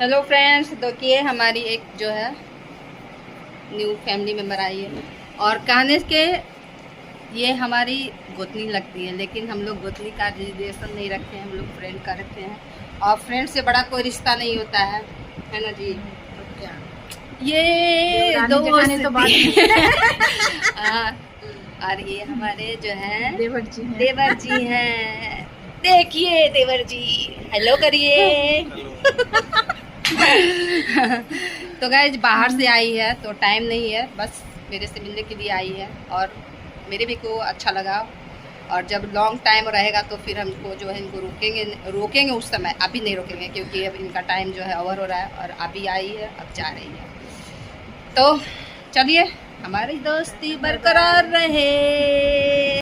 Hello friends, देखिए हमारी एक जो है न्यू फैमिली मेम्बर आई है और कहने के ये हमारी गोतनी लगती है, लेकिन हम लोग गोतनी का रिलेशन नहीं रखते हैं, हम लोग फ्रेंड का रखते हैं। और फ्रेंड से बड़ा कोई रिश्ता नहीं होता है ना जी। तो क्या ये तो दोस्त हाँ, और ये हमारे जो है देवर जी हैं। देखिए देवर जी, हेलो करिए। तो गाइज बाहर से आई है तो टाइम नहीं है, बस मेरे से मिलने के लिए आई है और मेरे भी को अच्छा लगा। और जब लॉन्ग टाइम रहेगा तो फिर हमको जो है इनको रोकेंगे उस समय, अभी नहीं रोकेंगे क्योंकि अब इनका टाइम जो है ओवर हो रहा है और अभी आई है, अब जा रही है। तो चलिए हमारी दोस्ती बरकरार रहे।